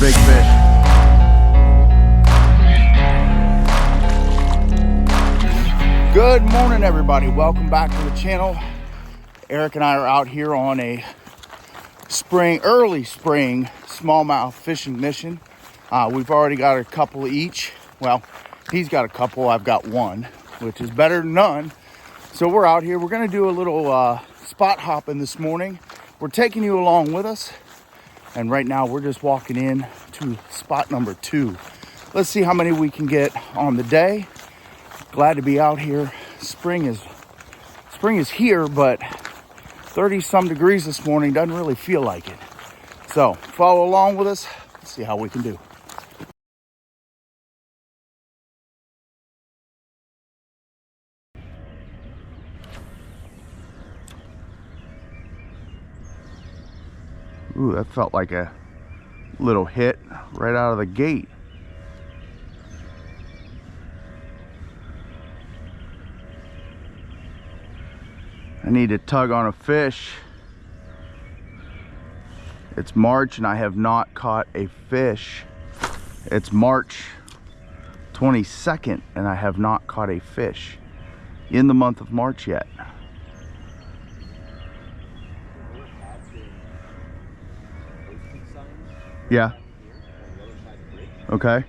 big fish. Good morning, everybody. Welcome back to the channel. Eric and I are out here on a early spring smallmouth fishing mission. We've already got a couple each. Well, he's got a couple, I've got one, which is better than none. So we're out here. We're gonna do a little spot hopping this morning. We're taking you along with us. And right now we're just walking in to spot number 2. Let's see how many we can get on the day. Glad to be out here. Spring is here, but 30 some degrees this morning doesn't really feel like it. So follow along with us. Let's see how we can do. Ooh, that felt like a little hit right out of the gate. I need to tug on a fish. It's March and I have not caught a fish. It's March 22nd and I have not caught a fish in the month of March yet. Yeah. Okay.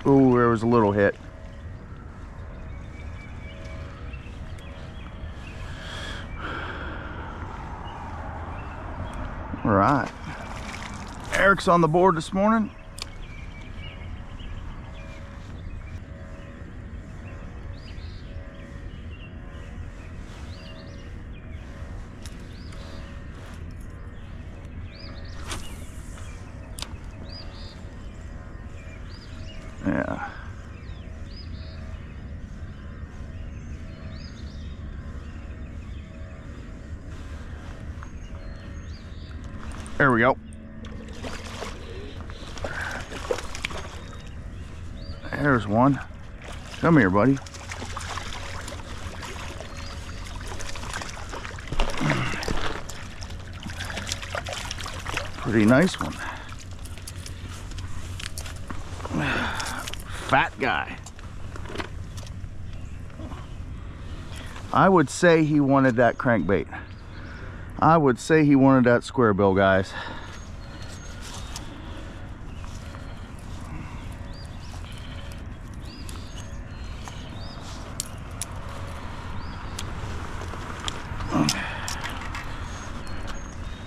Ooh, there was a little hit. All right. Eric's on the board this morning. Yeah. There we go. There's one. Come here, buddy. Pretty nice one. Fat guy. I would say he wanted that crankbait. I would say he wanted that square bill, guys.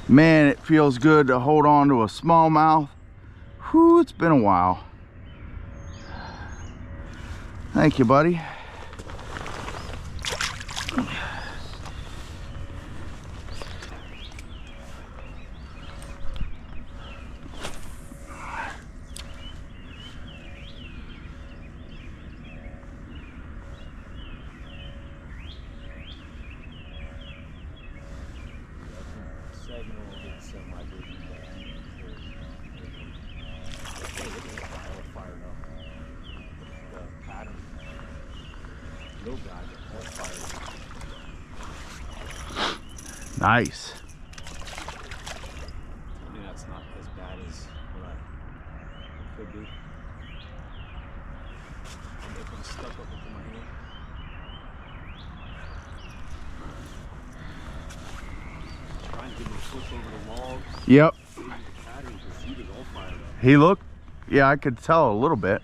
Man, it feels good to hold on to a smallmouth. Whew, it's been a while. Thank you, buddy. Pattern Nice. I mean, that's not as bad as what it could be. If I'm stuck up into my hand. Trying to get me to flip over the log. Yep. Because he was all fired up. He looked, yeah, I could tell a little bit.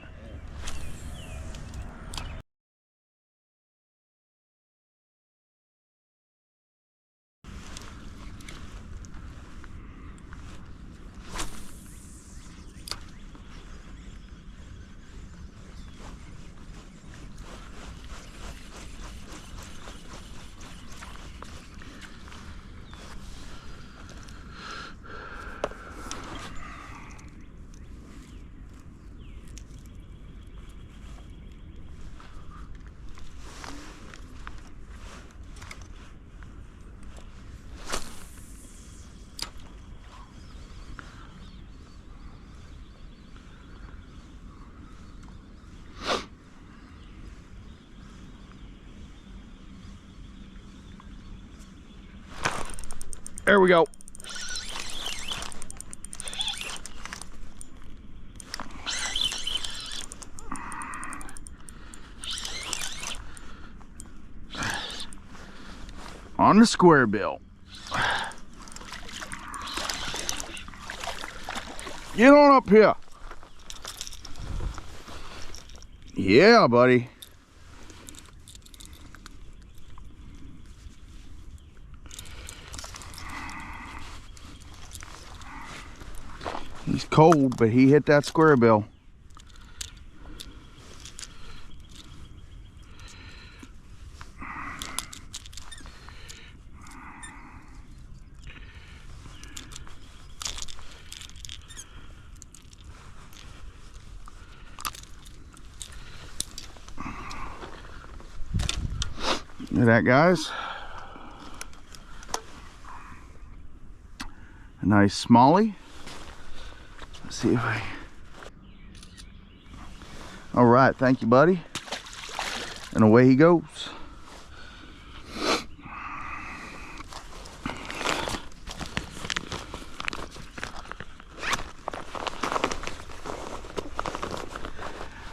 There we go. On the square bill. Get on up here. Yeah, buddy. He's cold, but he hit that square bill. Look at that, guys. A nice smallie. Let's see if I... All right, thank you, buddy. And away he goes.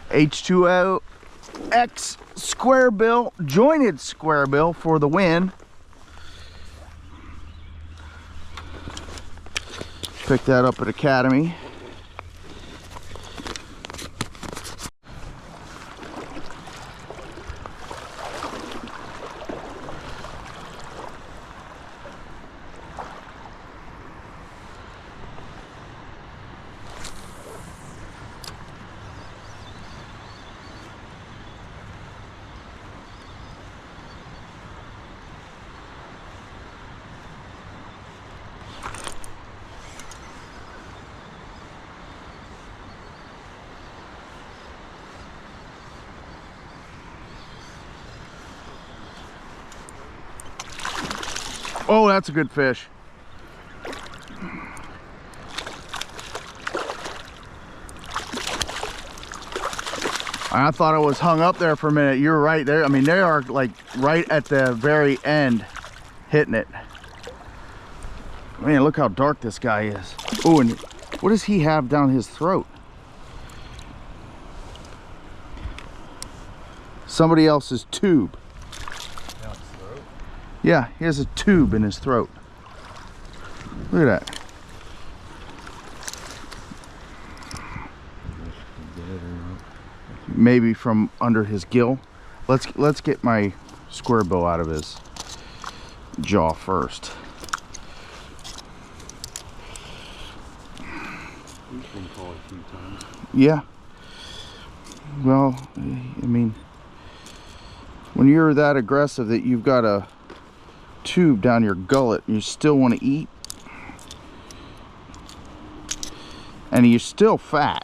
H2O-X square bill, jointed square bill for the win. Picked that up at Academy. Oh, that's a good fish. I thought it was hung up there for a minute. You're right there. I mean, they are like right at the very end hitting it. Man, look how dark this guy is. Oh, and what does he have down his throat? Somebody else's tube. Yeah, he has a tube in his throat. Look at that. Maybe from under his gill. Let's get my square bill out of his jaw first. He's been caught a few times. Yeah. Well, I mean, when you're that aggressive that you've got a tube down your gullet and you still want to eat, and you're still fat,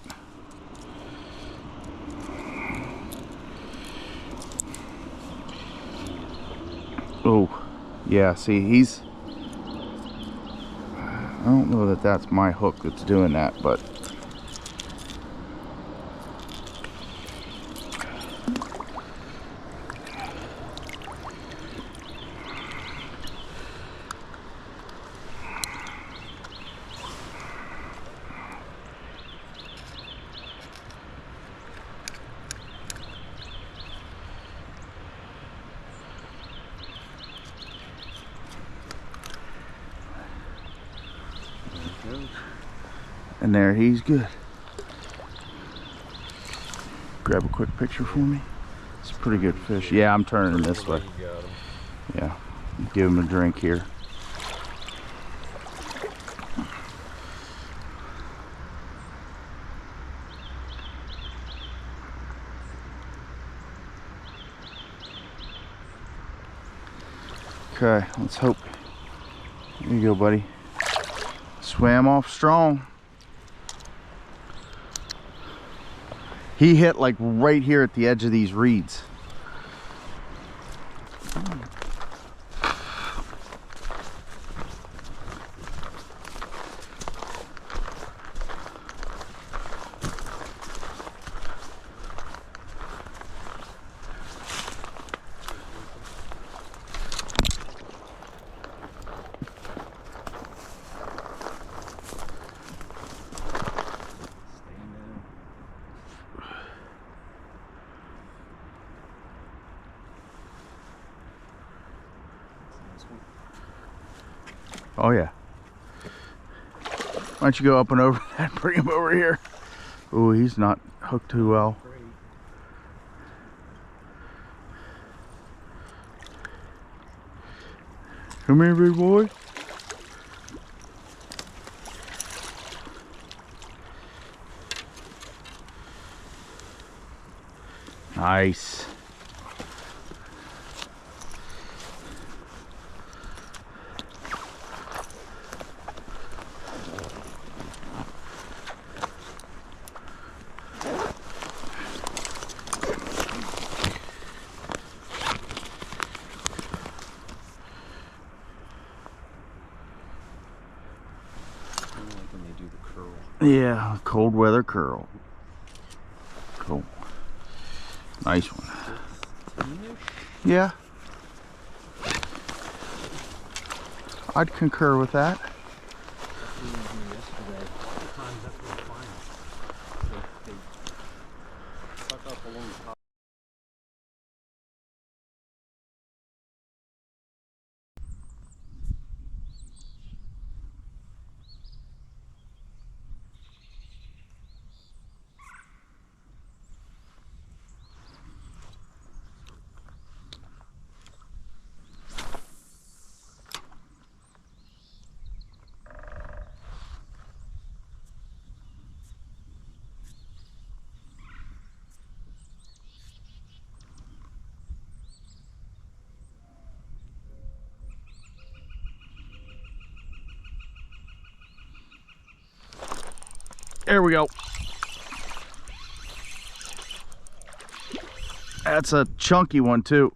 oh yeah, see, he's, I don't know that that's my hook that's doing that, but And there, he's good. Grab a quick picture for me. It's a pretty good fish. Yeah, I'm turning this way. Yeah, give him a drink here. Okay, let's hope. There you go, buddy. Swam off strong. He hit like right here at the edge of these reeds. Oh yeah. Why don't you go up and over that and bring him over here? Oh, he's not hooked too well. Come here, big boy. Nice. Yeah, cold weather curl. Cool. Nice one. Yeah. I'd concur with that. There we go. That's a chunky one too.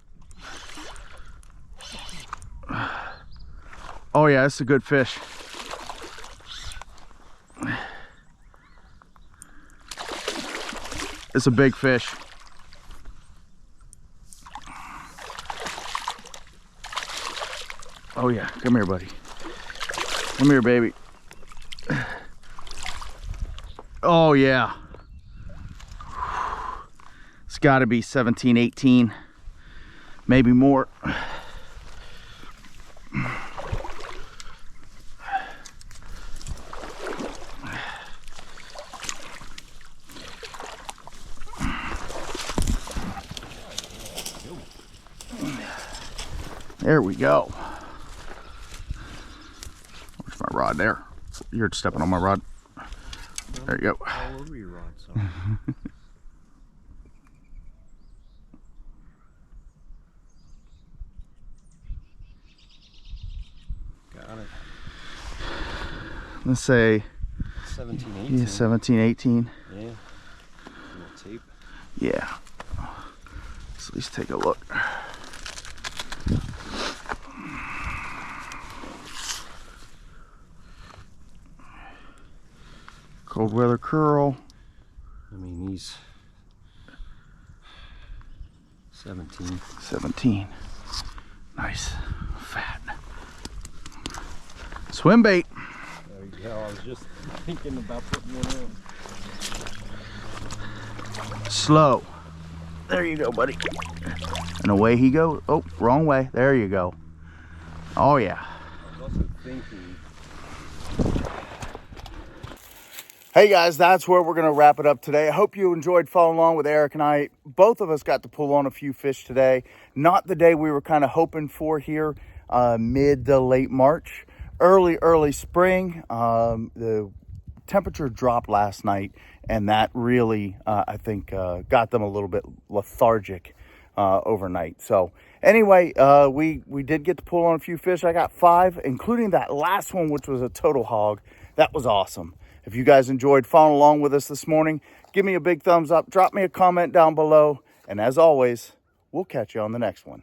Oh yeah, that's a good fish. It's a big fish. Oh yeah, come here, buddy. Come here, baby. Oh yeah. It's got to be 17, 18, maybe more. There we go. Where's my rod there? You're stepping on my rod. There you go. All over your rod, so. Got it. Let's say 17, 18. yeah, 17, 18. Yeah. Little tape. Yeah. Let's at least take a look. Cold weather curl. I mean, he's 17. 17. Nice. Fat. Swim bait. There you go. I was just thinking about putting one in. Slow. There you go, buddy. And away he goes. Oh, wrong way. There you go. Oh, yeah. I was also thinking. Hey guys, that's where we're going to wrap it up today. I hope you enjoyed following along with Eric and I. Both of us got to pull on a few fish today. Not the day we were kind of hoping for here, mid to late March. Early spring. The temperature dropped last night, and that really, I think, got them a little bit lethargic overnight. So anyway, we did get to pull on a few fish. I got 5, including that last one, which was a total hog. That was awesome. If you guys enjoyed following along with us this morning, give me a big thumbs up, drop me a comment down below, and as always, we'll catch you on the next one.